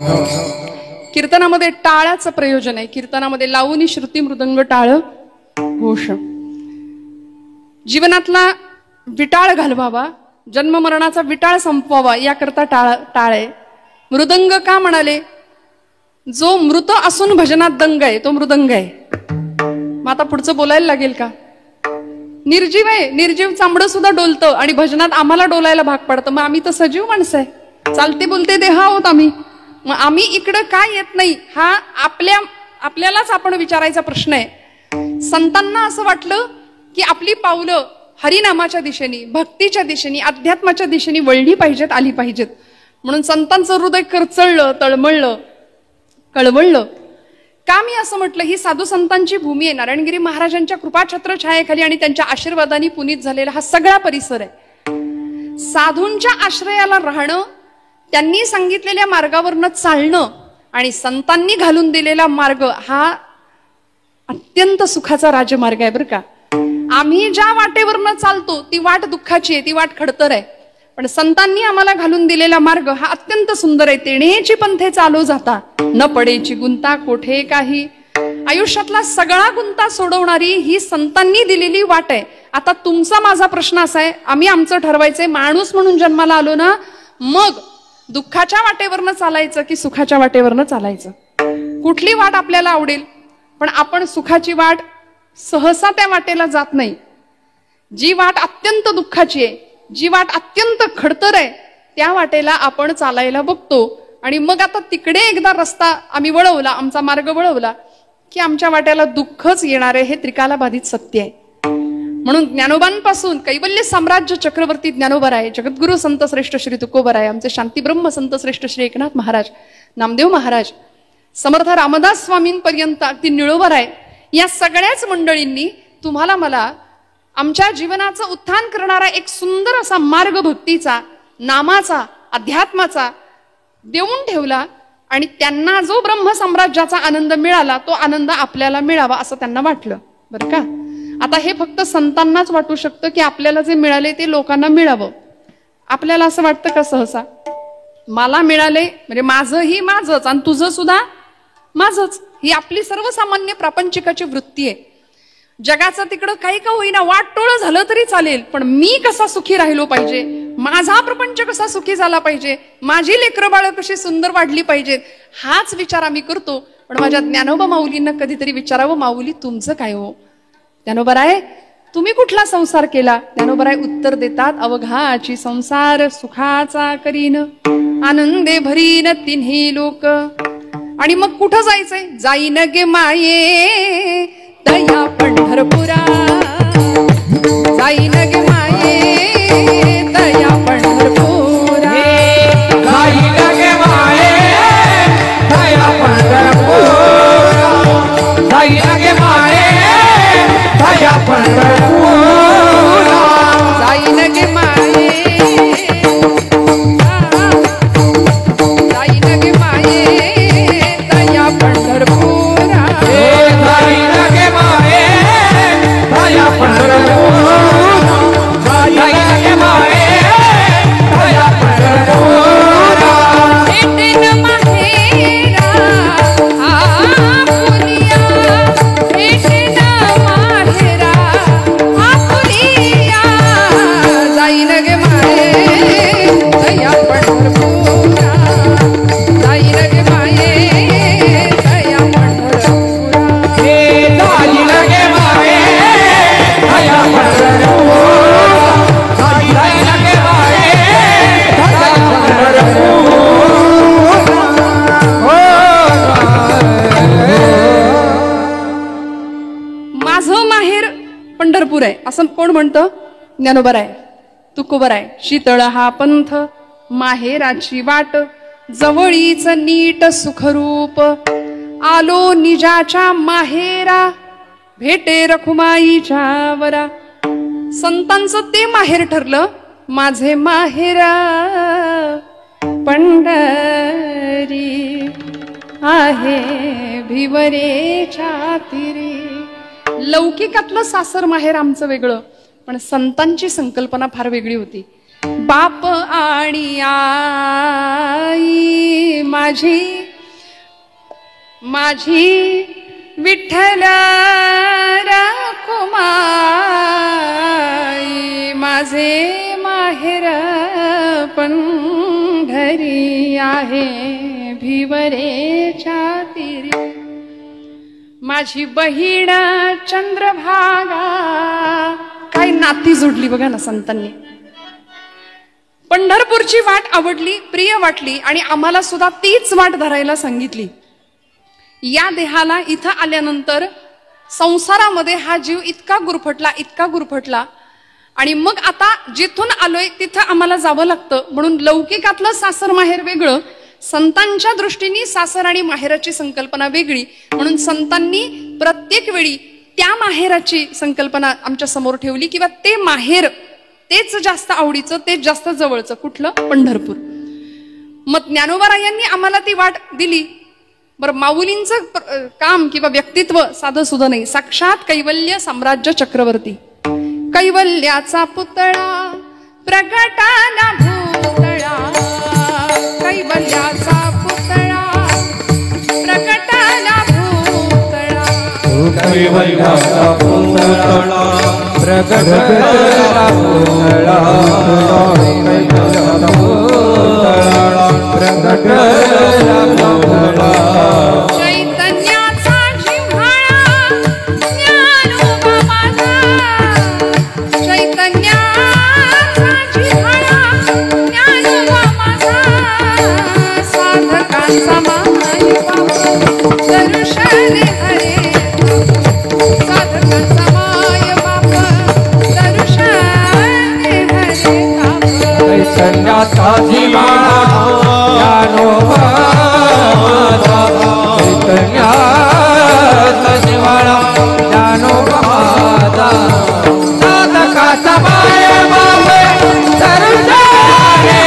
कीर्तनामध्ये टाळाचं प्रयोजन आहे. कीर्तनामध्ये लावणी, श्रुती, मृदंग, टाळ, घोष. जीवनातला विटाळ घालवावा, जन्म मरणाचा विटाळ संपवावा याकरता टाळ आहे. मृदंग का म्हणाले? जो मृत असून भजनात दंग आहे तो मृदंग आहे. मग आता पुढचं बोलायला लागेल का? निर्जीव आहे, निर्जीव चांबडं सुद्धा डोलतं आणि भजनात आम्हाला डोलायला भाग पडतं. मग आम्ही तर सजीव माणसं आहे, चालते बोलते देह आहोत आम्ही. मग आम्ही इकडं काय येत नाही हा आपल्यालाच आपण विचारायचा प्रश्न आहे. संतांना असं वाटलं की आपली पावलं हरिनामाच्या दिशेने, भक्तीच्या दिशेने, अध्यात्माच्या दिशेने वळली पाहिजेत, आली पाहिजेत. म्हणून संतांचं हृदय करचळलं, तळमळलं, कळवळलं. का मी असं म्हटलं? ही साधू संतांची भूमी आहे. नारायणगिरी महाराजांच्या कृपाछत्र छायेखाली आणि त्यांच्या आशीर्वादाने पुनीत झालेला हा सगळा परिसर आहे. साधूंच्या आश्रयाला राहणं, त्यांनी सांगितलेल्या मार्गावरनं चालणं आणि संतांनी घालून दिलेला मार्ग हा अत्यंत सुखाचा राजमार्ग आहे बरं का. आम्ही ज्या वाटेवरनं चालतो ती वाट दुःखाची आहे, ती वाट खडतर आहे. पण संतांनी आम्हाला घालून दिलेला मार्ग हा अत्यंत सुंदर आहे. तेणेची पंथे चालो जाता, न पडेची गुंता कोठे काही. आयुष्यातला सगळा गुंता सोडवणारी ही संतांनी दिलेली वाट आहे. आता तुमचा माझा प्रश्न असा आहे, आम्ही आमचं ठरवायचंय, माणूस म्हणून जन्माला आलो ना, मग दुःखाच्या वाटेवरनं चालायचं की सुखाच्या वाटेवरनं चालायचं? कुठली वाट आपल्याला आवडेल? पण आपण सुखाची वाट सहसा त्या वाटेला जात नाही. जी वाट अत्यंत दुःखाची आहे, जी वाट अत्यंत खडतर आहे, त्या वाटेला आपण चालायला बघतो. आणि मग आता तिकडे एकदा रस्ता आम्ही वळवला, आमचा मार्ग वळवला की आमच्या वाट्याला दुःखच येणार आहे. हे त्रिकालाबाधित सत्य आहे. म्हणून ज्ञानोबांपासून कैवल्य साम्राज्य चक्रवर्ती ज्ञानोबराय, जगद्गुरु संत श्रेष्ठ श्री तुकोबराय, आमचे शांतीब्रह्म संत श्रेष्ठ श्री एकनाथ महाराज, नामदेव महाराज, समर्थ रामदास स्वामींपर्यंत अगदी निळोबराय, या सगळ्याच मंडळींनी तुम्हाला मला आमच्या जीवनाचं उत्थान करणारा एक सुंदर असा मार्ग भक्तीचा, नामाचा, अध्यात्माचा देऊन ठेवला. आणि त्यांना जो ब्रह्मसाम्राज्याचा आनंद मिळाला तो आनंद आपल्याला मिळावा असं त्यांना वाटलं बरं का. आता हे फक्त संतांनाच वाटू शकतं की आपल्याला जे मिळाले ते लोकांना मिळावं. आपल्याला असं वाटतं का सहसा? मला मिळाले म्हणजे माझंही माझंच आणि तुझं सुद्धा माझंच, ही आपली सर्वसामान्य प्रापंचिकाची वृत्ती आहे. जगाचं तिकडं काही का होईना वाटोळं झालं तरी चालेल, पण मी कसा सुखी राहिलो पाहिजे, माझा प्रपंच कसा सुखी झाला पाहिजे, माझी लेकरं बाळ कशी सुंदर वाढली पाहिजेत, हाच विचार आम्ही करतो. पण माझ्या ज्ञानोबा माऊलींना कधीतरी विचारावं, माऊली तुमचं काय हो? ज्ञानोबराय तुम्ही कुठला संसार केला? ज्ञानोबराय उत्तर देतात, अवघाची संसार सुखाचा करीन, आनंदे भरीन तिन्ही लोक. आणि मग कुठं जायचंय? जाईन गे माये तया पंढरपुरा, जाईन गे माये तया पंढरपुरा, जाईन गे माये तया पंढरपुरा, जाईन गे माये तया पंढरपुरा, जाईन गे माये, जाईन गे माये तया पंढरपुरा, जाईन गे माये तया पंढरपुरा, जाईन गे माये तया पंढरपुरा. भेटेन माहेरा आपुलिया, भेटेन माहेरा आपुलिया, जाईन गे माये तया पंढरपुरा, जाईन गे माये तया पंढरपुरा. जाईन गे माये तया पंढरपुरा, जाईन गे माये तया पंढरपुरा. माझं माहेर पंढरपूर आहे असं कोण म्हणतं? ज्ञानोबराय, तुकोबराय. शीतळ हा पंथ माहेराची वाट, जवळीच नीट सुखरूप, आलो निजाच्या माहेरा, भेटे रखुमाईच्या वरा. संतांचं ते माहेर ठरलं, माझे माहेरा पंढरी आहे भिवरेच्या तीरी. लौकिकातलं सासर माहेर आमचं वेगळं, पण संतांची संकल्पना फार वेगळी होती. बाप आणि आई माझी विठ्ठल रखुमाई, माझे माहेर पंढरी आहे भिवरेच्या तीरी, माझी बहीण चंद्रभागा. काय नाती जोडली बघा ना संतांनी. पंढरपूरची वाट आवडली, प्रिय वाटली आणि आम्हाला सुद्धा तीच वाट धरायला सांगितली. या देहाला इथं आल्यानंतर संसारामध्ये हा जीव इतका गुरफटला आणि मग आता जिथून आलोय तिथं आम्हाला जावं लागतं. म्हणून लौकिकातलं सासर माहेर वेगळं, संतांच्या दृष्टीने सासर आणि माहेराची संकल्पना वेगळी. म्हणून संतांनी प्रत्येक वेळी त्या माहेराची संकल्पना आमच्या समोर ठेवली किंवा ते माहेर तेच जास्त आवडीचं, तेच जास्त जवळचं. कुठलं? पंढरपूर. मग ज्ञानोबारायांनी आम्हाला ती वाट दिली. बरं, माऊलींचं काम किंवा व्यक्तित्व साधं सुद्धा नाही, साक्षात कैवल्य साम्राज्य चक्रवर्ती. कैवल्याचा पुतळा प्रगटाला भूतळा, कैवल्याचा पुतळा प्रगटाला भूतळा, कैवल्याचा पुतळा प्रगटाला भूतळा, कैवल्याचा पुतळा प्रगटाला भूतळा. चैतन्याचा जिव्हाळा ज्ञानोबा माझा, चैतन्याचा जिव्हाळा ज्ञानोबा माझा, साधकांचा माय बाबा दर्शन हरे, साधकांचा माय बाबा दर्शन हरे. चैतन्याचा जिव्हाळा ज्ञानोबा माझा, चैतन्याचा जिव्हाळा ज्ञानोबा माझा, साधकाचा माय बाबा दर्शन हरे,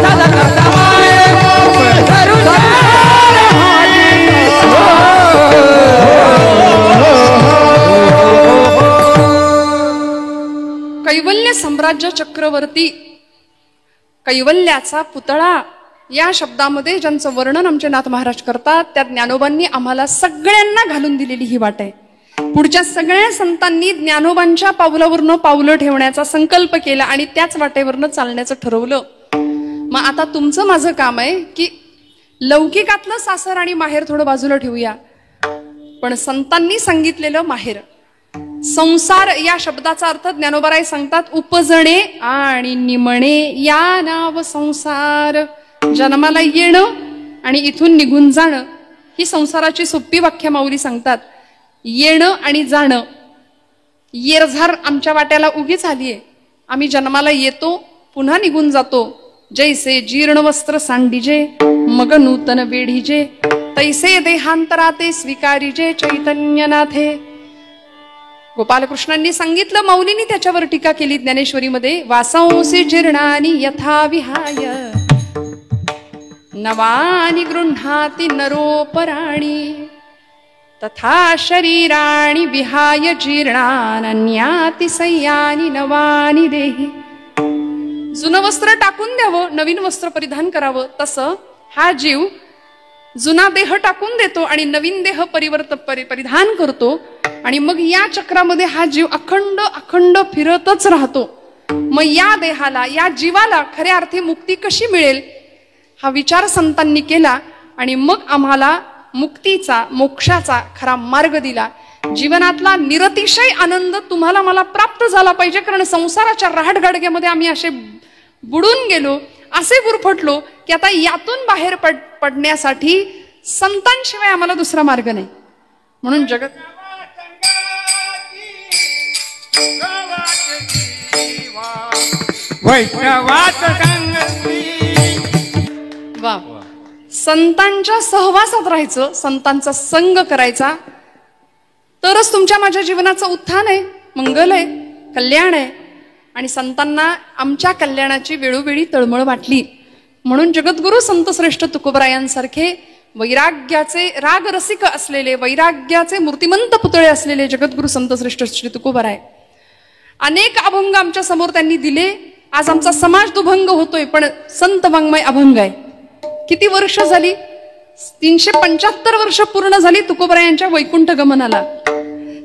साधकाचा माय बाबा दर्शन हरे. कैवल्य साम्राज्य चक्रवर्ती, कैवल्याचा पुतळा या शब्दामध्ये ज्यांचं वर्णन आमचे नाथ महाराज करतात त्या ज्ञानोबांनी आम्हाला सगळ्यांना घालून दिलेली ही वाट आहे. पुढच्या सगळ्या संतांनी ज्ञानोबांच्या पावलावरनं पावलं ठेवण्याचा संकल्प केला आणि त्याच वाटेवरनं चालण्याचं ठरवलं. मग आता तुमचं माझं काम आहे की लौकिकातलं सासर आणि माहेर थोडं बाजूला ठेवूया, पण संतांनी सांगितलेलं माहेर. संसार या शब्दाचा अर्थ ज्ञानोबाराय सांगतात उपजणे आणि निमणे या नाव संसार. जन्माला येणं आणि इथून निघून जाणं ही संसाराची सोपी व्याख्या माऊली सांगतात. येणं आणि जाणं, येरझार आमच्या वाट्याला उगीच आलीये. आम्ही जन्माला येतो, पुन्हा निघून जातो. जैसे जीर्ण वस्त्र सांडिजे मग नूतन वेढीजे, तैसे देहांतराते स्वीकारिजे चैतन्यनाथे. गोपालकृष्णांनी सांगितलं, माऊलींनी त्याच्यावर टीका केली ज्ञानेश्वरीमध्ये. वासांसी जीर्णानि यथा विहाय नवानि गृह्णाति नरोपराणि, तथा शरीराणि विहाय जीर्णान्याति सय्यानि नवानि देहि. जुनं वस्त्र टाकून द्यावं, नवीन वस्त्र परिधान करावं, तसं हा जीव जुना देह टाकून देतो आणि नवीन देह परिधान करतो. आणि मग या चक्रामध्ये हा जीव अखंड अखंड फिरतच राहतो. मग या देहाला, या जीवाला खऱ्या अर्थी मुक्ती कशी मिळेल हा विचार संतांनी केला आणि मग आम्हाला मुक्तीचा, मोक्षाचा खरा मार्ग दिला. जीवनातला निरतिशय आनंद तुम्हाला मला प्राप्त झाला पाहिजे, कारण संसाराच्या रहाटगाडग्यामध्ये आम्ही असे बुडून गेलो, असे गुरफटलो की आता यातून बाहेर पडण्यासाठी संतांशिवाय आम्हाला दुसरा मार्ग नाही. म्हणून जगत वा संतांच्या सहवासात राहायचं, संतांचा संग करायचा, तरच तुमच्या माझ्या जीवनाचं उत्थान आहे, मंगल आहे, कल्याण आहे. आणि संतांना आमच्या कल्याणाची वेळोवेळी तळमळ वाटली. म्हणून जगद्गुरु संत श्रेष्ठ तुकोबरायांसारखे वैराग्याचे रागरसिक असलेले, वैराग्याचे मूर्तिमंत पुतळे असलेले जगद्गुरु संत श्रेष्ठ श्री तुकोबराय अनेक अभंग आमच्या समोर त्यांनी दिले. आज आमचा समाज दुभंग होतोय, पण संत वाङ्मय अभंग आहे. किती वर्ष झाली? 375 वर्ष पूर्ण झाली तुकोबरायांच्या वैकुंठ गमनाला.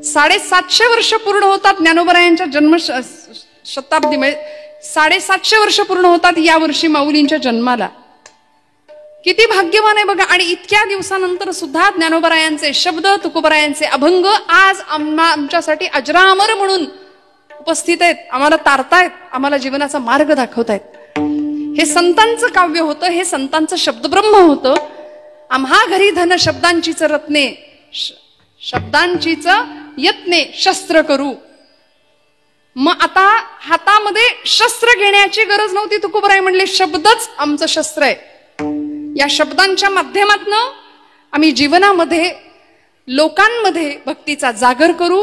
750 वर्ष पूर्ण होतात ज्ञानोबरायांच्या जन्म शताब्दी, 750 वर्ष पूर्ण होतात या वर्षी माऊलींच्या जन्माला. किती भाग्यवान आहे बघा. आणि इतक्या दिवसानंतर सुद्धा ज्ञानोबरायांचे शब्द, तुकोबरायांचे अभंग आज आमच्यासाठी अजरामर म्हणून उपस्थित आहेत, आम्हाला तारतायत, आम्हाला जीवनाचा मार्ग दाखवतायत. हे संतांचं काव्य होतं, हे संतांचं शब्दब्रह्म होतं. आम्हा घरी धन शब्दांचीच रत्ने, शब्दांचीच यत्ने शस्त्र करू. मग आता हातामध्ये शस्त्र घेण्याची गरज नव्हती. तुकोबराय म्हणले शब्दच आमचं शस्त्र आहे. या शब्दांच्या माध्यमातून आम्ही जीवनामध्ये, लोकांमध्ये भक्तीचा जागर करू,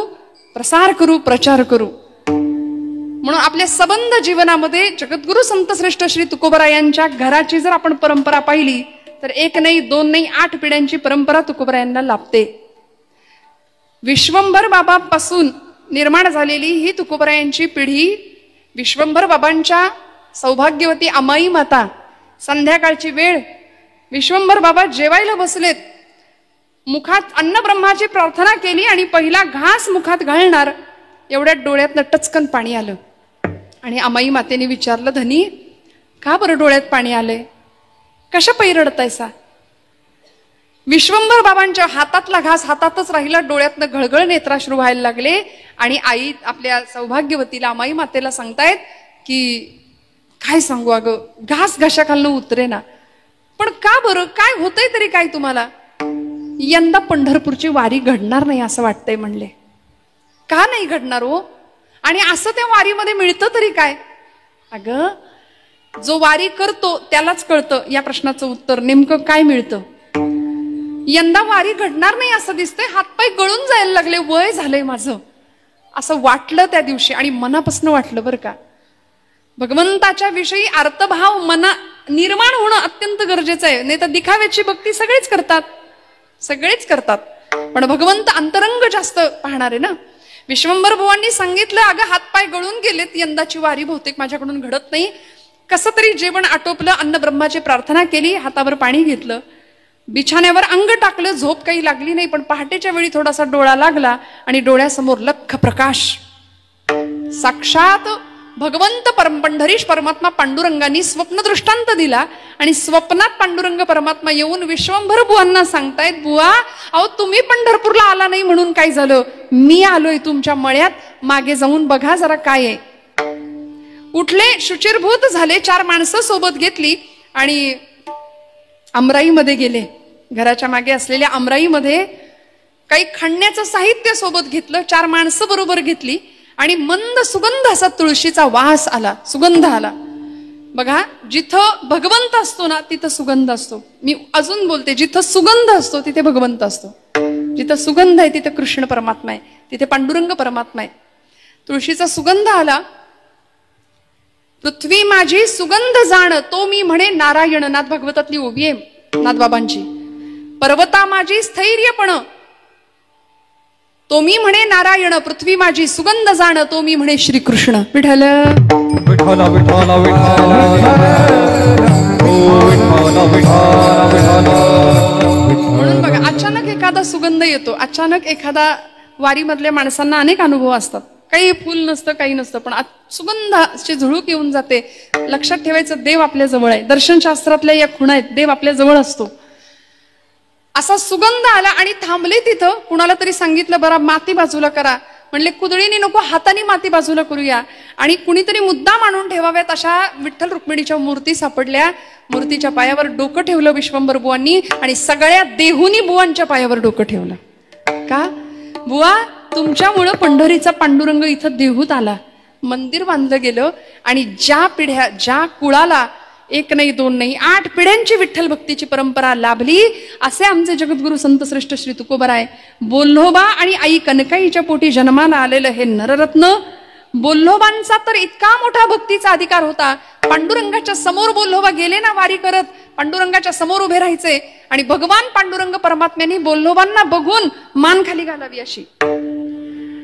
प्रसार करू, प्रचार करू. म्हणून आपल्या सबंध जीवनामध्ये जगद्गुरु संत श्रेष्ठ श्री तुकोबरायांच्या घराची जर आपण परंपरा पाहिली तर 1 नाही 2 नाही 8 पिढ्यांची परंपरा तुकोबरायांना लाभते. विश्वंभर बाबापासून निर्माण झालेली ही तुकोबरायांची पिढी, विश्वंभर बाबांच्या सौभाग्यवती अमाई माता, संध्याकाळची वेळ, विश्वंभर बाबा जेवायला बसलेत, मुखात अन्न ब्रह्माची प्रार्थना केली आणि पहिला घास मुखात घालणार एवढ्यात डोळ्यातनं टचकन पाणी आलं. आणि अमाई मातेने विचारलं, धनी का बरं डोळ्यात पाणी आलंय, कशा पायी रडतायसा? विश्वंभर बाबांच्या हातातला घास हातातच राहिला, डोळ्यातनं घळघळ नेत्राश्रू व्हायला लागले. आणि आई आपल्या सौभाग्यवतीला, अमाई मातेला सांगतायत की काय सांगू अगं, घास घशाखालनं उतरे ना, पण का बरं, काय होतंय तरी काय तुम्हाला? यंदा पंढरपूरची वारी घडणार नाही असं वाटतंय म्हणले. का नाही घडणार हो? आणि असं त्या वारीमध्ये मिळतं तरी काय? अगं, जो वारी करतो त्यालाच कळतं या प्रश्नाचं उत्तर, नेमकं काय मिळतं. यंदा वारी घडणार नाही असं दिसतंय, हातपाय गळून जायला लागले, वय झालंय माझं असं वाटलं त्या दिवशी. आणि मनापासून वाटलं बरं का. भगवंताच्या विषयी अर्थभाव मना निर्माण होणं अत्यंत गरजेचं आहे. नाही तर दिखाव्याची भक्ती सगळेच करतात, सगळेच करतात, पण भगवंत अंतरंग जास्त पाहणार आहे ना. विश्वंभर बुवांनी सांगितलं, अगं हातपाय गळून गेलेत, यंदाची वारी बहुतेक माझ्याकडून घडत नाही. कसं तरी जेवण आटोपलं, अन्न ब्रह्माची प्रार्थना केली, हातावर पाणी घेतलं, बिछाण्यावर अंग टाकलं, झोप काही लागली नाही. पण पहाटेच्या वेळी थोडासा डोळा लागला आणि डोळ्यासमोर लख प्रकाश. साक्षात भगवंत पंढरीश परमात्मा पांडुरंगांनी स्वप्न दृष्टांत दिला आणि स्वप्नात पांडुरंग परमात्मा येऊन विश्वंभर बुवांना सांगतायत, बुवा अहो तुम्ही पंढरपूरला आला नाही म्हणून काय झालं, मी आलोय तुमच्या मळ्यात, मागे जाऊन बघा जरा काय आहे. उठले, शुचिरभूत झाले, 4 माणसं सोबत घेतली आणि अमराईमध्ये गेले. घराच्या मागे असलेल्या अमराईमध्ये काही खणण्याचं साहित्य सोबत घेतलं, 4 माणसं बरोबर घेतली आणि मंद सुगंध असा तुळशीचा वास आला, सुगंध आला. बघा, जिथं भगवंत असतो ना तिथं सुगंध असतो. मी अजून बोलते, जिथं सुगंध असतो तिथे भगवंत असतो. जिथं सुगंध आहे तिथे कृष्ण परमात्मा आहे, तिथे पांडुरंग परमात्मा आहे. तुळशीचा सुगंध आला. पृथ्वी माझी सुगंध जाण, तो मी म्हणे नारायण. नाथ भागवतातली ओवी आहे नाथबाबांची. पर्वता माझी स्थैर्यपण, तो मी म्हणे नारायण. पृथ्वी माझी सुगंध जाण, तो मी म्हणे श्रीकृष्ण. विठ्ठल विठ्ठल विठ्ठल म्हणून बघा, अचानक एखादा सुगंध येतो, अचानक एखादा वारीमधल्या माणसांना अनेक अनुभव असतात. काही फुल नसतं, काही नसतं, पण सुगंधाची झुळूक येऊन जाते. लक्षात ठेवायचं, देव आपल्या जवळ आहे. दर्शनशास्त्रातल्या या खुणा आहेत, देव आपल्या जवळ असतो. असा सुगंध आला आणि थांबले तिथं. कुणाला तरी सांगितलं, बरा माती बाजूला करा. म्हणले कुदळीने नको, हाताने माती बाजूला करूया. आणि कुणीतरी मुद्दा मांडून ठेवाव्यात अशा विठ्ठल रुक्मिणीच्या मूर्ती सापडल्या. मूर्तीच्या पायावर डोकं ठेवलं विश्वंभर बुवांनी आणि सगळ्या देहुनी बुवांच्या पायावर डोकं ठेवलं. का? बुवा तुमच्यामुळं पंढरीचा पांडुरंग इथं देहूत आला, मंदिर बांधलं गेलं आणि ज्या पिढ्या, ज्या कुळाला 1 नाही 2 नाही 8 पिढ्यांची विठ्ठल भक्तीची परंपरा लाभली, असे आमचे जगद्गुरु संत श्रेष्ठ श्री तुकोबराय. बोल्होबा आणि आई कनकाईच्या पोटी जन्माला आलेलं हे नररत्न. बोल्होबांचा तर इतका मोठा भक्तीचा अधिकार होता. पांडुरंगाच्या समोर बोल्होबा गेले ना वारी करत, पांडुरंगाच्या समोर उभे राहायचे आणि भगवान पांडुरंग परमात्म्याने बोल्होबांना बघून मान खाली घालावी अशी.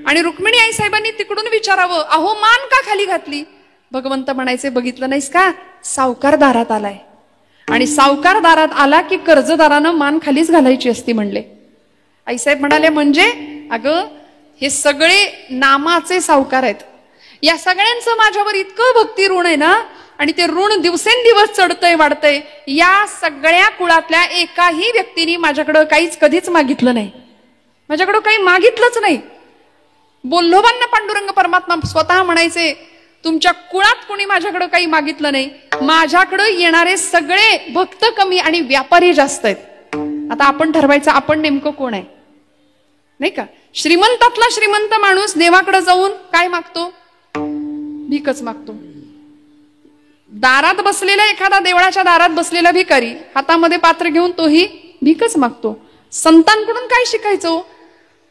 आणि रुक्मिणी आई साहेबांनी तिकडून विचारावं, अहो मान का खाली घातली? भगवंत म्हणायचे बघितलं नाहीस का, सावकार दारात आलाय. आणि सावकार दारात आला की कर्जदारानं मान खालीच घालायची असती म्हणले. आईसाहेब म्हणाले म्हणजे अगं हे सगळे नामाचे सावकार आहेत. या सगळ्यांचं माझ्यावर इतकं भक्ती ऋण आहे ना, आणि ते ऋण दिवसेंदिवस चढतंय वाढतंय. या सगळ्या कुळातल्या एकाही व्यक्तीने माझ्याकडं काहीच कधीच मागितलं नाही, माझ्याकडं काही मागितलंच नाही. बोल्लोबांना पांडुरंग परमात्मा स्वतः म्हणायचे तुमच्या कुळात कोणी माझ्याकडं काही मागितलं नाही, माझ्याकडं येणारे सगळे भक्त कमी आणि व्यापारी जास्त आहेत. आता आपण ठरवायचं आपण नेमकं कोण आहे, नाही का. श्रीमंतातला श्रीमंत माणूस देवाकडे जाऊन काय मागतो, भीकच मागतो. दारात बसलेला एखादा देवळाच्या दारात बसलेला भिकारी हातामध्ये पात्र घेऊन तोही भीकच मागतो. संतांकडून काय शिकायचं.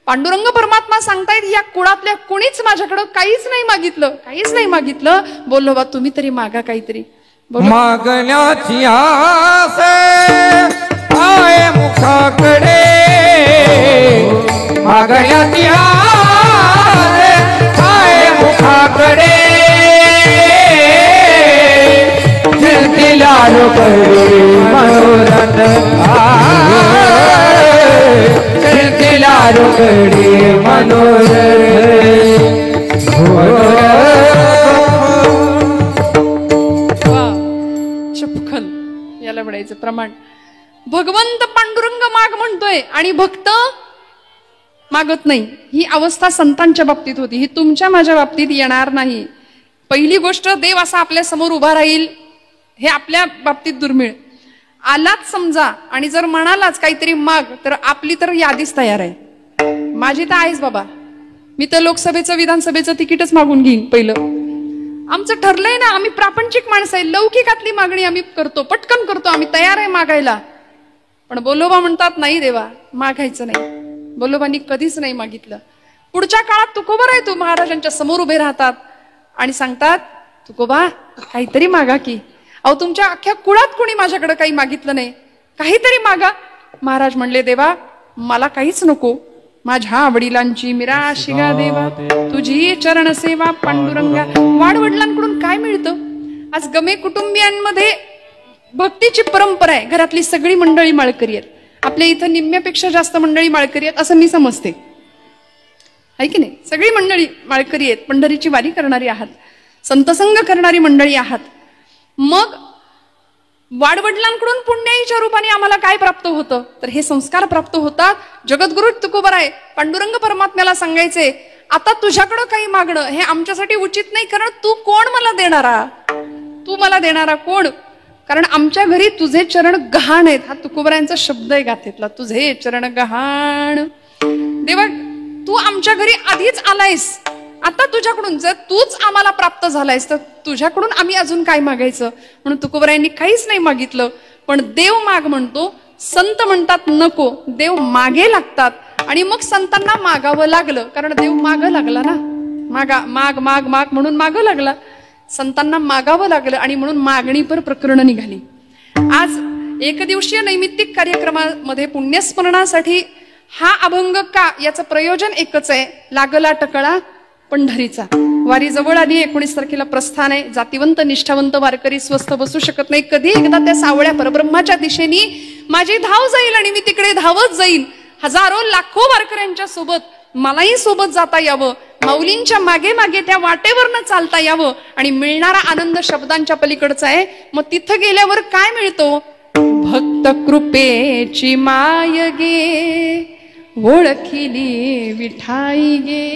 पांडुरंग परमात्मा सांगतायत या कुळातल्या कुणीच माझ्याकडं काहीच नाही मागितलं, काहीच नाही मागितलं. बोललो बा तुम्ही तरी मागा काहीतरी. मागण्याची आस आहे मुखाकडे, मागण्याची आस आहे मुखाकडे. लाडो करी मनोरथ लाडो करी चपखल याला म्हणायचं प्रमाण. भगवंत पांडुरंग माग म्हणतोय आणि भक्त मागत नाही. ही अवस्था संतांच्या बाबतीत होती, ही तुमच्या माझ्या बाबतीत येणार नाही. पहिली गोष्ट देव असा आपल्या समोर उभा राहील हे आपल्या बाबतीत दुर्मिळ. आलाच समजा आणि जर म्हणालाच काहीतरी माग, तर आपली तर यादीच तयार आहे. माझी तर आहेच बाबा, मी तर लोकसभेचं विधानसभेचं तिकीटच मागून घेईन पहिलं. आमचं ठरलंय ना, आम्ही प्रापंचिक माणसं आहे, लौकिकातली मागणी आम्ही करतो, पटकन करतो, आम्ही तयार आहे मागायला. पण बोलोबा म्हणतात नाही देवा मागायचं नाही. बोलोबांनी कधीच नाही मागितलं. पुढच्या काळात तुकोबराय महाराजांच्या समोर उभे राहतात आणि सांगतात तुकोबा काहीतरी मागा की. अहो तुमच्या अख्ख्या कुळात कोणी माझ्याकडे काही मागितलं नाही, काहीतरी मागा. महाराज म्हणले देवा मला काहीच नको, माझ्या वडिलांची मिराशिगा देवा, तुझी चरण सेवा पांडुरंगा. वाडवडिलांकडून काय मिळतं. आज गमे कुटुंबियांमध्ये भक्तीची परंपरा आहे. घरातली सगळी मंडळी माळकरी आहेत. आपल्या इथं निम्म्यापेक्षा जास्त मंडळी माळकरी आहेत असं मी समजते, आहे की नाही. सगळी मंडळी माळकरी आहेत, पंढरीची वारी करणारी आहात, संतसंग करणारी मंडळी आहात. मग वाडवडिलांकडून पुण्याईच्या रूपाने आम्हाला काय प्राप्त होतं, तर हे संस्कार प्राप्त होतात. जगद्गुरु तुकोबराय पांडुरंग परमात्म्याला सांगायचे आता तुझ्याकडं काही मागणं हे आमच्यासाठी उचित नाही, कारण तू कोण मला देणारा, तू मला देणारा कोण. कारण आमच्या घरी तुझे चरण गहाण आहेत. हा तुकोबरायांचा शब्द आहे गाथेतला, तुझे चरण गहाण. देवा तू आमच्या घरी आधीच आलायस, आता तुझ्याकडून जर तूच आम्हाला प्राप्त झालायस तर तुझ्याकडून आम्ही अजून काय मागायचं. म्हणून तुकोबरायांनी काहीच नाही मागितलं. पण देव माग म्हणतो, संत म्हणतात नको, देव मागे लागतात. आणि मग संतांना मागावं लागलं, कारण देव माग लागला ना. मागा माग माग माग म्हणून माग लागला. संतांना मागावं लागलं आणि म्हणून मागणीपर प्रकरण निघाली. आज एकदिवसीय नैमित्तिक कार्यक्रमामध्ये पुण्यस्मरणासाठी हा अभंग का, याचं प्रयोजन एकच आहे, लागला टकळा पंढरीचा. वारी जवळ आली, 19 तारखेला प्रस्थान आहे. जातीवंत निष्ठावंत वारकरी स्वस्थ बसू शकत नाही. कधी एकदा त्या सावळ्या परब्रह्माच्या दिशेने माझी धाव जाईल आणि मी तिकडे धावत जाईन. हजारो लाखो वारकऱ्यांच्या सोबत मलाही सोबत जाता यावं, माऊलींच्या मागे मागे त्या वाटेवरनं चालता यावं. आणि मिळणारा आनंद शब्दांच्या पलीकडचा आहे. मग तिथं गेल्यावर काय मिळतो, भक्त कृपेची माय गे, ओळखिली विठाई गे.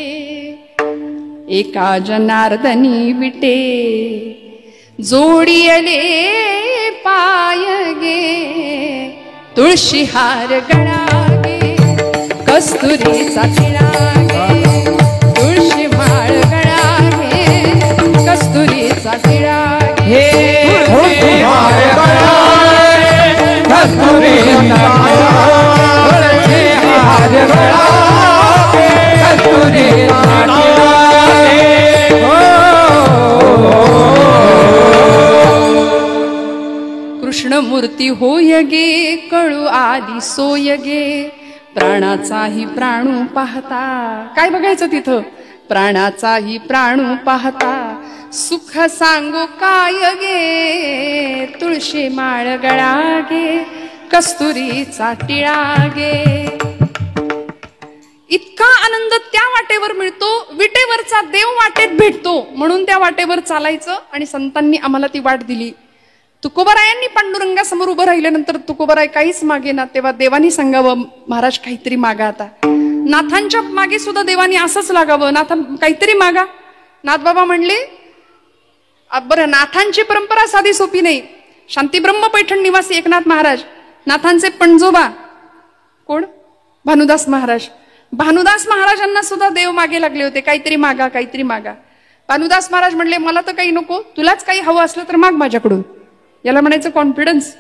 एका जनार्दनी विटे, जोडियले पाय गे. तुळशी हार गळा गे, कस्तुरीचा टिळा गे. तुळशी माळ गळा गे, कस्तुरीचा टिळा गे. कृष्णमूर्ती होय गे, कळू आली सोय गे. प्राणाचाही प्राणू पाहता, काय बघायचं तिथं, प्राणाचाही प्राणू पाहता. सुख सांगू काय गे, तुळशी माळ गळा गे, कस्तुरीचा टिळा गे. इतका आनंद त्या वाटेवर मिळतो, विटेवरचा देव वाटेत भेटतो. म्हणून त्या वाटेवर चालायचं. आणि संतांनी आम्हाला ती वाट दिली. तुकोबारायांनी पांडुरंगासमोर उभं राहिल्यानंतर तुकोबाराय काहीच मागे ना, तेव्हा देवानी सांगावं महाराज काहीतरी मागा. आता नाथांच्या मागे सुद्धा देवानी असंच लागावं, नाथ काहीतरी मागा. नाथबाबा म्हणले बरं, नाथांची परंपरा साधी सोपी नाही. शांतीब्रह्म पैठण निवासी एकनाथ महाराज, नाथांचे पणजोबा कोण, भानुदास महाराज. भानुदास महाराजांना सुद्धा देव मागे लागले होते, काहीतरी मागा, काहीतरी मागा. भानुदास महाराज म्हणले मला तर काही नको, तुलाच काही हवं असलं तर माग माझ्याकडून. याला म्हणायचं कॉन्फिडन्स.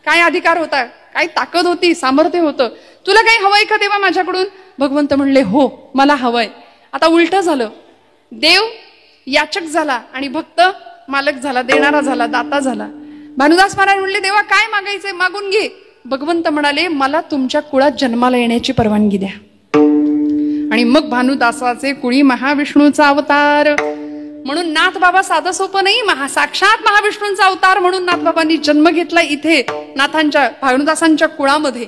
काय अधिकार होता, काय ताकद होती, सामर्थ्य होतं. तुला काही हवंय का देवा माझ्याकडून? भगवंत म्हणले हो मला हवंय. आता उलट झालं, देव याचक झाला आणि भक्त मालक झाला, देणारा झाला, दाता झाला. भानुदास महाराज म्हणले देवा काय मागायचंय, मागून घे. भगवंत म्हणाले मला तुमच्या कुळात जन्माला येण्याची परवानगी द्या. आणि मग भानुदासाचे कुळी महाविष्णूचा अवतार. म्हणून नाथ बाबा साधं सोपं नाही, साक्षात महाविष्णूंचा अवतार म्हणून नाथबाबांनी जन्म घेतला इथे नाथांच्या भानुदासांच्या कुळामध्ये.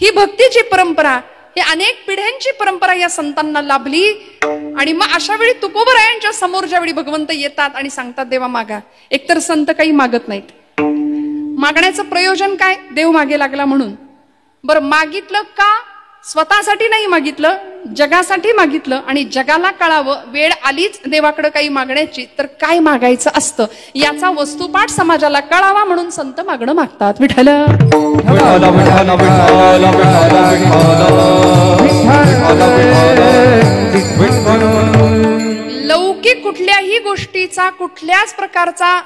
ही भक्तीची परंपरा, ही अनेक पिढ्यांची परंपरा या संतांना लाभली. आणि मग अशा वेळी तुकोबरायांच्या समोर ज्यावेळी भगवंत येतात आणि सांगतात देवा मागा, एकतर संत काही मागत नाहीत. मागण्याचं प्रयोजन काय, देव मागे लागला म्हणून. बरं मागितलं का? स्वतःसाठी नाही मागितलं, जगासाठी मागितलं. आणि जगाला कळावं वेळ आलीच देवाकडे काही मागण्याची, तर काय मागायचं असतं याचा वस्तुपाठ समाजाला कळावा म्हणून संत मागणं मागतात. विठ्ठल लौकिक कुठल्याही गोष्टीचा, कुठल्याच प्रकारचा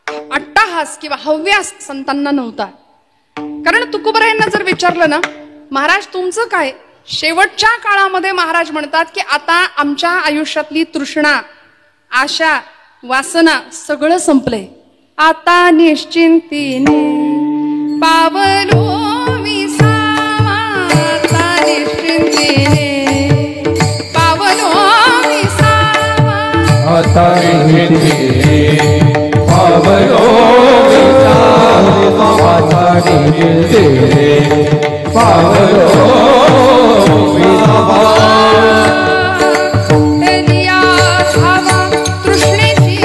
अट्टाहास किंवा हव्यास संतांना नव्हता. कारण तुकोबरायांना जर विचारलं ना महाराज तुमचं काय, शेवटच्या काळामध्ये महाराज म्हणतात की आता आमच्या आयुष्यातली तृष्णा, आशा, वासना सगळं संपलंय. आता निश्चिंतीने पावलो विसावा, आता निश्चिंतीने पावलो विसावा, आता निश्चिंतीने पावलो विसावा, आता निश्चिंतीने पावलो विसावा. कुंडलिया धावा तृष्णेची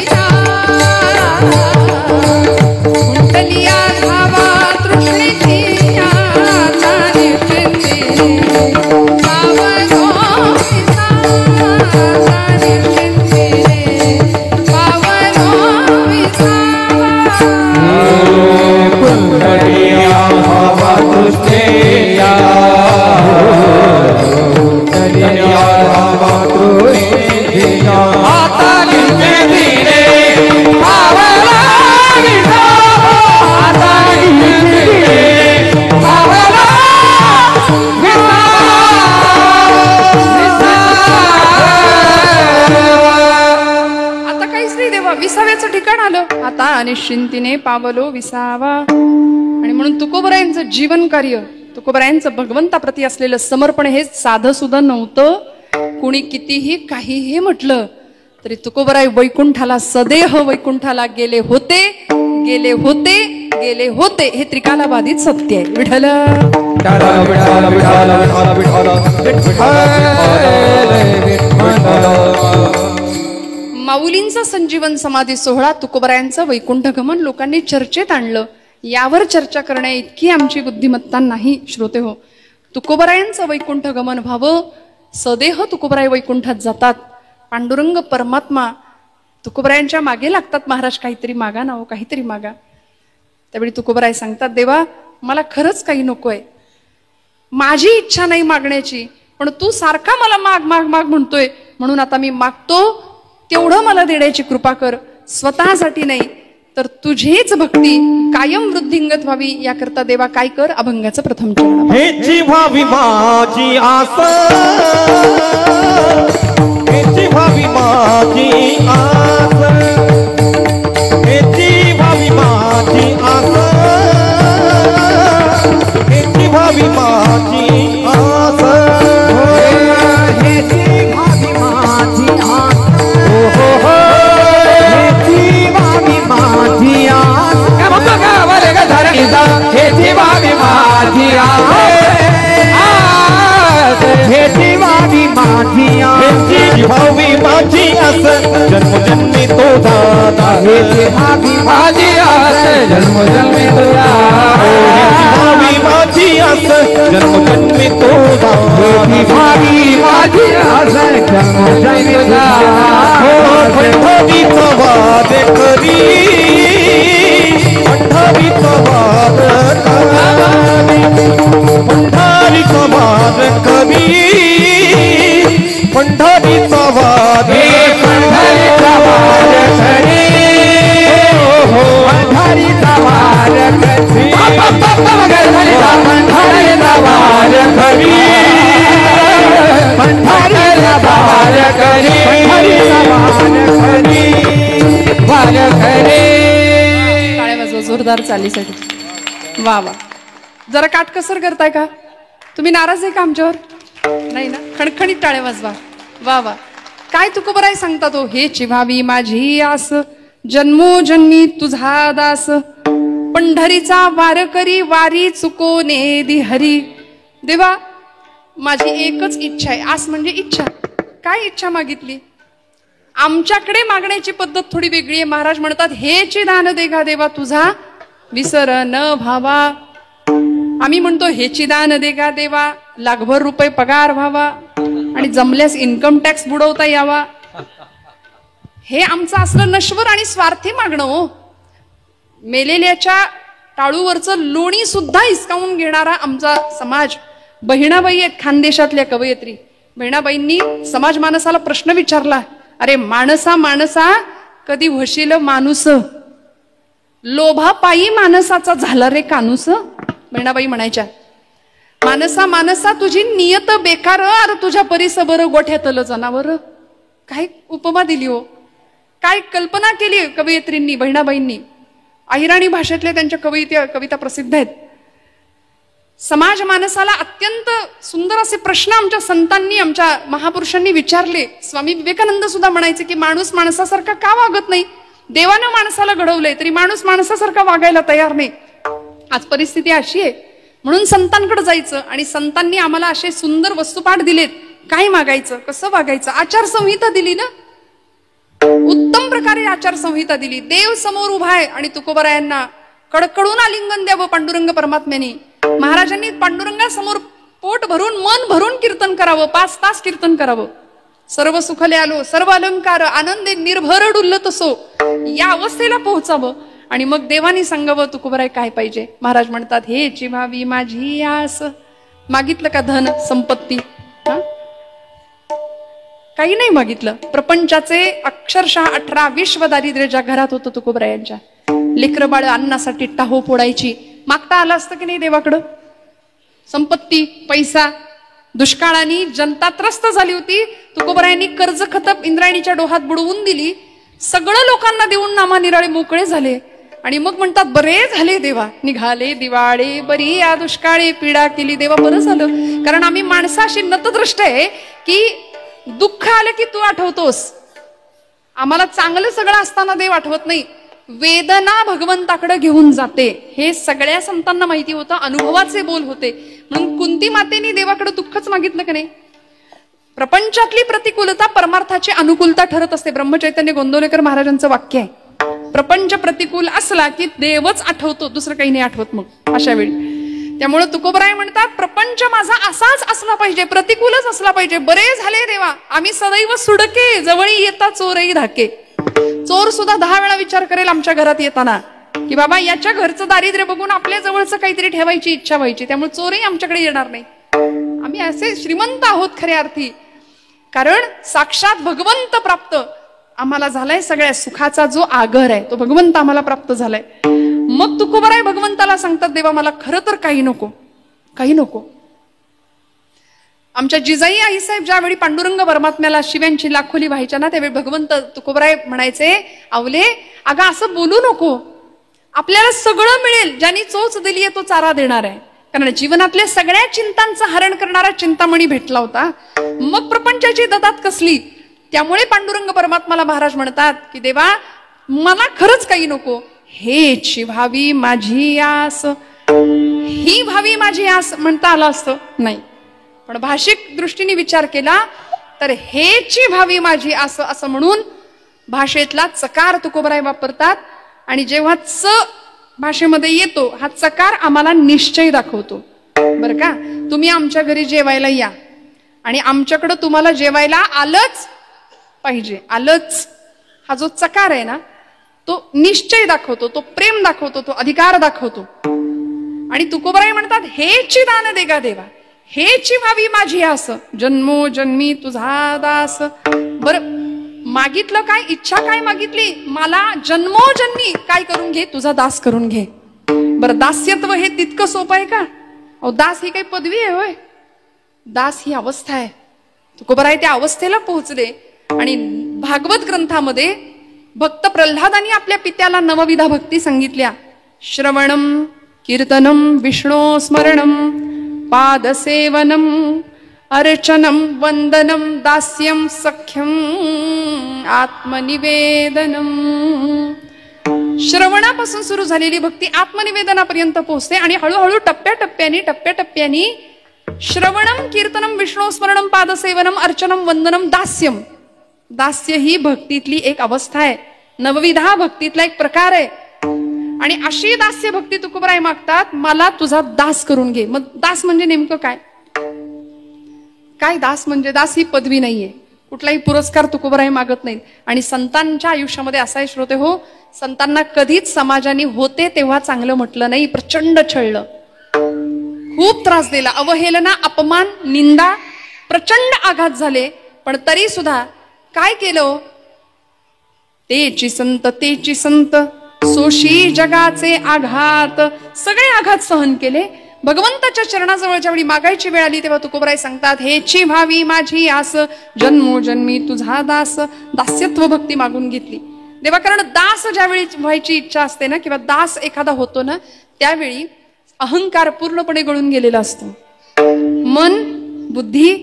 कुंडलिया धावा तृष्णेची आता निश्चिंतीने पावलो विसावा, आता निश्चिंतीने पावलो विसावा. कुंडलिया धावा तृष्णेची आता निश्चिंतीने पावलो विसावा, आता निश्चिंतीने पावलो आता काहीच नाही देवा, विसाव्याचं ठिकाण आलं. आता निश्चिंतीने पावलो विसावा. आणि म्हणून तुकोबरायांचं जीवन कार्य, तुकोबरायांचं भगवंताप्रती असलेलं समर्पण हे साधं सुद्धा नव्हतं. कुणी कितीही काहीही म्हटलं तरी तुकोबराय वैकुंठाला, सदेह वैकुंठाला गेले होते, गेले होते, गेले होते. हे त्रिकालाबाधित सत्य आहे. विठ्ठल माऊलींचा संजीवन समाधी सोहळा, तुकोबरायांचं वैकुंठ गमन लोकांनी चर्चेत आणलं. यावर चर्चा करण्या इतकी आमची बुद्धिमत्ता नाही श्रोते हो. तुकोबरायांचं वैकुंठ गमन व्हावं, सदेह तुकोबराय वैकुंठात जातात. पांडुरंग परमात्मा तुकोबरायांच्या मागे लागतात. महाराज काहीतरी मागा ना हो, काहीतरी मागा. त्यावेळी तुकोबराय सांगतात देवा मला खरंच काही नकोय, माझी इच्छा नाही मागण्याची, पण तू सारखा मला माग माग माग म्हणतोय, म्हणून आता मी मागतो तेवढं मला देण्याची कृपा कर. स्वतःसाठी नाही तर तुझीच भक्ती कायम वृद्धिंगत व्हावी याकरता देवा काय कर. अभंगाचं प्रथम चरण. हेची भावी माझी आस, हेची भावी माझी आस, हेची भावी माझी आस, हेची भावी माझी आस, हेची भावी माझी आस, हो हो हो, हे जिवावी माझी जिवावी माझी आस जन्मोजन्मी तुझा दास हे जिवावी माझी आस जन्मोजन्मी तुझा जिवावी माझी आस जन्मोजन्मी तुझा जिवावी माझी आस जन्मोजन्मी तुझा पंढरीचा वाद करी पंढरीचा वाद करी पंढरीचा वाद करी पंढरीचा वाद पंढरीचा वाद करी पंढरीचा वाद करी पंढरीचा वाद करी पंढरीचा वाद करी वाद करी. टाळ्या वाजवा जोरदार चालीसाठी. वा वा. जरा काटकसर करताय का तुम्ही? नाराज आहे का आमच्यावर? नाही ना? खणखणीत टाळ्या वाजवा. वा वा. काय तुकोबराय सांगता तो? हे चिव्हावी माझी आस जन्मोजन्मी तुझा दास पंढरीचा वारकरी वारी चुकोने दि हरी. देवा माझी एकच इच्छा आहे. आस म्हणजे इच्छा. काय इच्छा मागितली? आमच्याकडे मागण्याची पद्धत थोडी वेगळी आहे. महाराज म्हणतात हेची दान देगा देवा तुझा विसर न भावा. आम्ही म्हणतो हेची दान देगा देवा लाखभर रुपये पगार व्हावा आणि जमल्यास इन्कम टॅक्स बुडवता यावा. हे आमचं असलं नश्वर आणि स्वार्थी मागणं हो. मेलेल्याच्या टाळूवरचं लोणी सुद्धा हिसकावून घेणारा आमचा समाज. बहिणाबाई आहेत खानदेशातल्या कवयित्री. बहिणाबाईंनी समाज मानसाला प्रश्न विचारला, अरे माणसा माणसा कधी होशील माणूस, लोभापायी माणसाचा झाला रे कानूस. बहिणाबाई म्हणायच्या, मानसा मानसा तुझी नियत बेकार, अरे तुझ्या परिसबर गोठ्यातलं जनावर. काय उपमा दिली हो, काय कल्पना केली कवयित्रींनी बहिणाबाईंनी. अहिराणी भाषेतल्या त्यांच्या कविता प्रसिद्ध आहेत. समाज मानसाला अत्यंत सुंदर असे प्रश्न आमच्या संतांनी आमच्या महापुरुषांनी विचारले. स्वामी विवेकानंद सुद्धा म्हणायचे की माणूस माणसासारखा का वागत नाही? देवानं माणसाला घडवलंय तरी माणूस माणसासारखा वागायला तयार नाही. आज परिस्थिती अशी आहे म्हणून संतांकडे जायचं आणि संतांनी आम्हाला असे सुंदर वस्तुपाठ दिलेत. काय मागायचं, कसं वागायचं, आचारसंहिता दिली ना. उत्तम प्रकारे आचारसंहिता दिली. देव समोर उभा आहे आणि तुकोबरायांना कडकडून आलिंगन द्यावं पांडुरंग परमात्म्याने. महाराजांनी पांडुरंगासमोर पोट भरून मन भरून कीर्तन करावं. 5 तास कीर्तन करावं. सर्व सुखले आलो सर्व अलंकार आनंदे निर्भर डुलत असो या अवस्थेला पोहोचावं आणि मग देवानी सांगावं तुकोबराय काय पाहिजे. महाराज म्हणतात हे जिव्हावी माझी आस. मागितलं का धन संपत्ती? काही नाही मागितलं. प्रपंचाचे अक्षरशः 18 विश्व दारिद्र्य ज्या घरात होतं तुकोबरायांच्या, लेकरं बाळ अन्नासाठी टाहो फोडायची. मागता आलं असतं की नाही देवाकडं? संपत्ती पैसा. दुष्काळाने जनता त्रस्त झाली होती. तुकोबरायांनी कर्ज खतप इंद्रायणीच्या डोहात बुडवून दिली. सगळं लोकांना देऊन नामानिराळे मोकळे झाले आणि मग म्हणतात बरे झाले देवा, निघाले दिवाळे बरी या दुष्काळी पीडा केली. देवा बरं झालं, कारण आम्ही माणसाशी नतदृष्ट आहे की दुःख आलं की तू आठवतोस. आम्हाला चांगलं सगळं असताना देव आठवत नाही. वेदना भगवंताकडे घेऊन जाते हे सगळ्या संतांना माहिती होतं. अनुभवाचे बोल होते. म्हणून कुंती मातेने देवाकडे दुःखच मागितलं की नाही. प्रपंचातली प्रतिकूलता परमार्थाची अनुकूलता ठरत असते. ब्रह्मचैतन्य गोंदवलेकर महाराजांचं वाक्य आहे, प्रपंच प्रतिकूल असला की देवच आठवतो, दुसरं काही नाही आठवत मग अशा वेळी. त्यामुळे तुकोबराय म्हणतात प्रपंच माझा असाच असला पाहिजे, प्रतिकूलच असला पाहिजे. बरे झाले देवा, आम्ही सदैव सुडके जवळी येता चोरही धाके. चोर सुद्धा 10 वेळा विचार करेल आमच्या घरात येताना की बाबा याच्या घरचं दारिद्र्य बघून आपल्या जवळचं काहीतरी ठेवायची इच्छा व्हायची. त्यामुळे चोरही आमच्याकडे येणार नाही. आम्ही असे श्रीमंत आहोत खऱ्या अर्थी, कारण साक्षात भगवंत प्राप्त आम्हाला झालाय. सगळ्या सुखाचा जो आगर आहे तो भगवंत आम्हाला प्राप्त झालाय. मग तुकोबराय भगवंताला सांगतात देवा मला खरं तर काही नको, काही नको. आमच्या जिजाई आईसाहेब ज्यावेळी पांडुरंग परमात्म्याला शिव्यांची लाखोली व्हायच्या ना, त्यावेळी भगवंत तुकोबराय म्हणायचे आवले अगं असं बोलू नको, आपल्याला सगळं मिळेल, ज्यांनी चोच दिली आहे तो चारा देणार आहे. कारण जीवनातल्या सगळ्या चिंतांचं हरण करणारा चिंतामणी भेटला होता. मग प्रपंचाची ददात कसली. त्यामुळे पांडुरंग परमात्माला महाराज म्हणतात की देवा मला खरंच काही नको, हेच व्हावी माझी आस. ही व्हावी माझी आस म्हणता आलं असतं नाही, पण भाषिक दृष्टीने विचार केला तर हेची व्हावी माझी आस असं म्हणून भाषेतला चकार तुकोबराय वापरतात. आणि जेव्हा च भाषेमध्ये येतो हा चकार आम्हाला निश्चय दाखवतो. बरं का, तुम्ही आमच्या घरी जेवायला या आणि आमच्याकडं तुम्हाला जेवायला आलंच पाहिजे, आलंच, हा जो चकार आहे ना तो निश्चय दाखवतो, तो प्रेम दाखवतो, तो अधिकार दाखवतो. आणि तुकोबराय म्हणतात हेची दान देगा देवा, हेची व्हावी माझी आस, जन्मोजन्मी तुझा दास. बरं, मागितलं काय, इच्छा काय मागितली, मला जन्मोजन्मी काय करून घे, तुझा दास करून घे. बरं, दास्यत्व हे तितकं सोपं आहे का? अहो, दास ही काही पदवी आहे होय? दास ही अवस्था आहे. तुकोबराय त्या अवस्थेला पोहोचले. आणि भागवत ग्रंथामध्ये भक्त प्रल्हादांनी आपल्या पित्याला नवविधा भक्ती सांगितल्या. श्रवणम कीर्तनम विष्णो स्मरणम पादसेवनम अर्चनम वंदनम दास्यम सख्यम आत्मनिवेदनम. श्रवणापासून सुरू झालेली भक्ती आत्मनिवेदनापर्यंत पोहोचते आणि हळूहळू टप्प्याटप्प्यानी श्रवणम कीर्तनम विष्णू स्मरणम पादसेवनम अर्चनम वंदनम दास्यम. दास्य ही भक्तीतली एक अवस्था आहे, नवविधा भक्तीतला एक प्रकार आहे. आणि अशी दास्य भक्ती तुकोबराय मागतात, मला तुझा दास करून घे. मग दास म्हणजे नेमकं काय? काय दास म्हणजे? दास ही पदवी नाहीये, कुठलाही पुरस्कार तुकोबराय मागत नाहीत. आणि संतांच्या आयुष्यामध्ये असा श्रोते हो, संतांना कधीच समाजाने होते तेव्हा चांगलं म्हटलं नाही, प्रचंड छळलं, खूप त्रास दिला, अवहेलना, अपमान, निंदा, प्रचंड आघात झाले. पण तरी सुद्धा काय केलं? तेची संत सोशी जगाचे आघात, सगळे आघात सहन केले. भगवंताच्या चरणाजवळ ज्यावेळी मागायची वेळ आली तेव्हा तुकोबराय सांगतात हेची व्हावी माझी आस, जन्मोजन्मी तुझा दास. दास्यत्व भक्ती मागून घेतली देवा. कारण दास ज्यावेळी व्हायची इच्छा असते ना, किंवा दास एखादा होतो ना, त्यावेळी अहंकार पूर्णपणे गळून गेलेला असतो. मन, बुद्धी,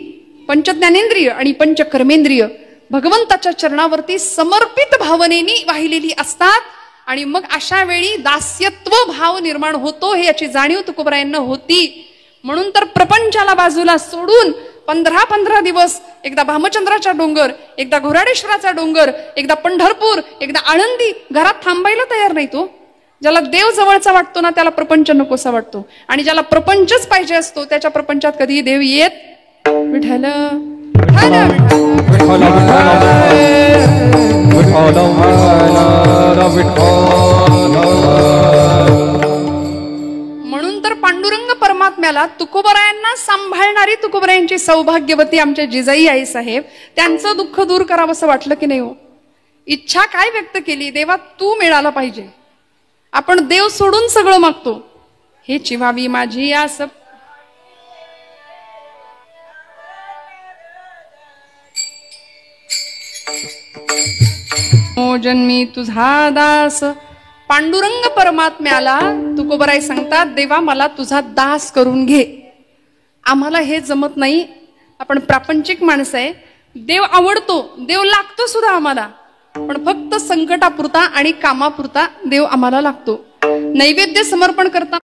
पंचज्ञानेंद्रिय आणि पंचकर्मेंद्रिय भगवंताच्या चरणावरती समर्पित भावनेने वाहिलेली असतात. आणि मग अशा वेळी दास्यत्व भाव निर्माण होतो, हे याची जाणीव तुकोबरायांना होती. म्हणून तर प्रपंचाला बाजूला सोडून 15 दिवस एकदा भामचंद्राचा डोंगर, एकदा घोराडेश्वराचा डोंगर, एकदा पंढरपूर, एकदा आळंदी, घरात थांबायला तयार नाही तो. ज्याला देव जवळचा वाटतो ना त्याला प्रपंच नकोसा वाटतो. आणि ज्याला प्रपंचच पाहिजे असतो त्याच्या प्रपंचात कधी देव येत विठ्ठल म्हणून तर पांडुरंग परमात्म्याला तुकोबरायांना सांभाळणारी तुकोबरायांची सौभाग्यवती आमच्या जिजाई आई साहेब, त्यांचं दुःख दूर करावं असं वाटलं की नाही हो? इच्छा काय व्यक्त केली? देवा तू मिळाला पाहिजे. आपण देव सोडून सगळं मागतो. हे चिवावी माझी आस, जन्मी तुझा दास. पांडुरंग परमात्म्याला तुकोबराय सांगतात देवा मला तुझा दास करून घे. आम्हाला हे जमत नाही, आपण प्रापंचिक माणसं आहे. देव आवडतो, देव लागतो सुद्धा आम्हाला, पण फक्त संकटापुरता आणि कामापुरता देव आम्हाला लागतो. नैवेद्य समर्पण करता